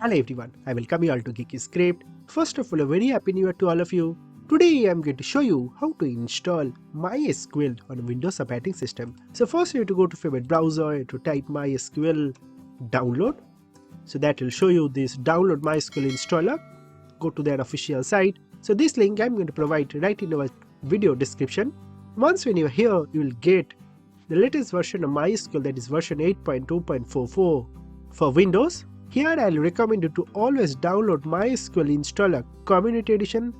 Hello everyone, I welcome you all to Geeky Script. First of all, a very happy new year to all of you. Today I am going to show you how to install MySQL on Windows operating system. So first you have to go to favorite browser and to type MySQL download. So that will show you this download MySQL installer. Go to their official site. So this link I am going to provide right in our video description. Once when you are here, you will get the latest version of MySQL, that is version 8.2.44 for Windows. Here I'll recommend you to always download MySQL Installer Community Edition.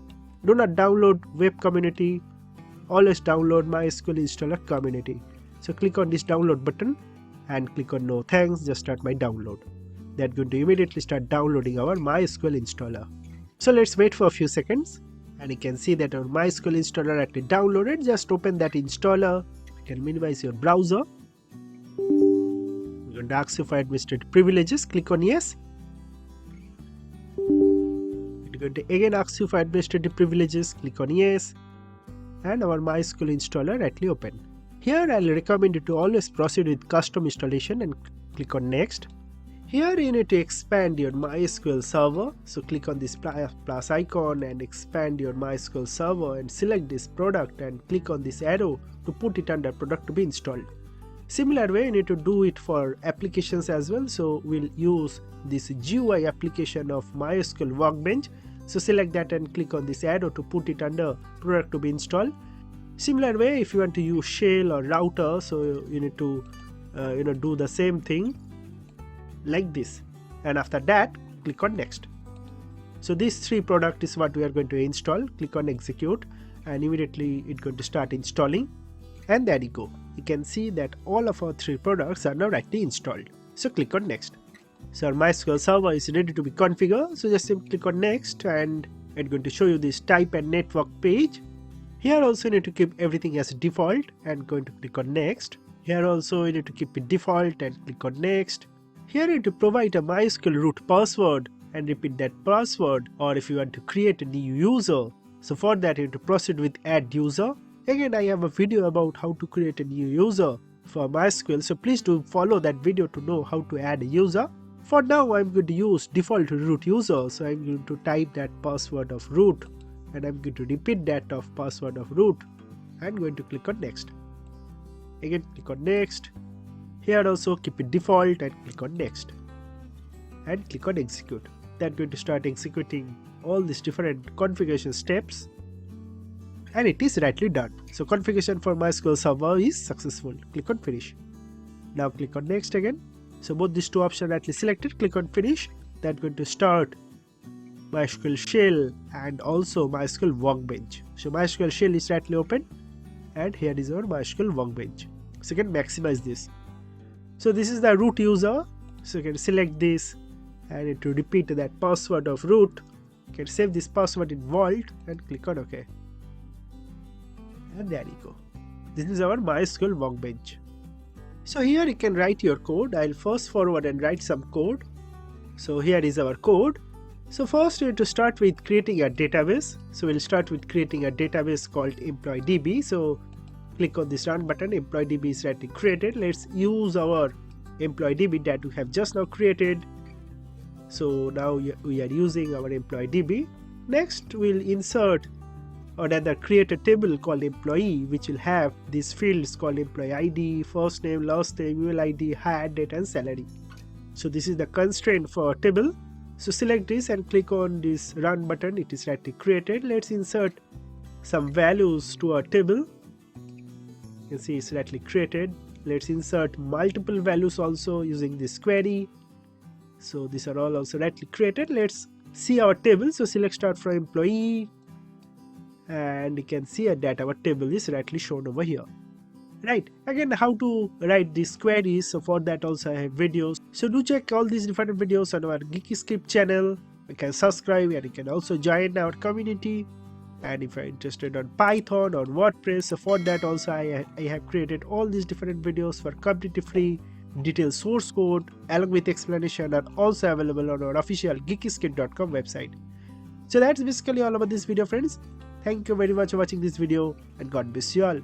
Do not download Web Community. Always download MySQL Installer Community. So click on this download button and click on no thanks, just start my download. That's going to immediately start downloading our MySQL installer. So let's wait for a few seconds and you can see that our MySQL installer actually downloaded. Just open that installer. You can minimize your browser. Going to ask you for administrative privileges, click on yes. It's going to again ask you for administrative privileges, click on yes. And our MySQL installer actually open. Here I'll recommend you to always proceed with custom installation and click on next. Here you need to expand your MySQL server. So click on this plus icon and expand your MySQL server and select this product and click on this arrow to put it under product to be installed. Similar way you need to do it for applications as well. So we'll use this GUI application of MySQL Workbench. So select that and click on this arrow to put it under product to be installed. Similar way if you want to use shell or router, so you need to do the same thing like this, and after that click on next. So these three products is what we are going to install. Click on execute and immediately it's going to start installing, and there you go. You can see that all of our three products are now actually installed. So click on next. So our MySQL server is ready to be configured. So just simply click on next and it's going to show you this type and network page. Here also you need to keep everything as default and going to click on next. Here also you need to keep it default and click on next. Here you need to provide a MySQL root password and repeat that password, or if you want to create a new user. So for that you need to proceed with add user. Again, I have a video about how to create a new user for MySQL, so please do follow that video to know how to add a user. For now, I'm going to use default root user, so I'm going to type that password of root and I'm going to repeat that of password of root and going to click on next. Again, click on next. Here also keep it default and click on next and click on execute. That's going to start executing all these different configuration steps. And it is rightly done. So configuration for MySQL server is successful. Click on finish. Now click on next again. So both these two options are actually selected. Click on finish. That's going to start MySQL shell and also MySQL Workbench. So MySQL shell is rightly open and here is our MySQL Workbench. So you can maximize this. So this is the root user. So you can select this and to repeat that password of root. You can save this password in vault and click on OK. And there you go. This is our MySQL Workbench. So here you can write your code. I'll fast forward and write some code. So here is our code. So first we have to start with creating a database. So we'll start with creating a database called EmployeeDB. So click on this run button. EmployeeDB is already created. Let's use our EmployeeDB that we have just now created. So now we are using our EmployeeDB. Next we'll insert or rather create a table called employee, which will have these fields called employee ID, first name, last name, email ID, hire date and salary. So this is the constraint for a table. So select this and click on this run button. It is already created. Let's insert some values to our table. You can see it's already created. Let's insert multiple values also using this query. So these are all also already created. Let's see our table. So select start from employee. And you can see that our table is rightly shown over here. Right, again how to write these queries, so for that also I have videos. So do check all these different videos on our Geeky Script channel. You can subscribe and you can also join our community. And if you're interested on Python or WordPress, so for that also I have created all these different videos for completely free. Detailed source code along with explanation are also available on our official geekyscript.com website. So that's basically all about this video, friends. Thank you very much for watching this video and God bless you all.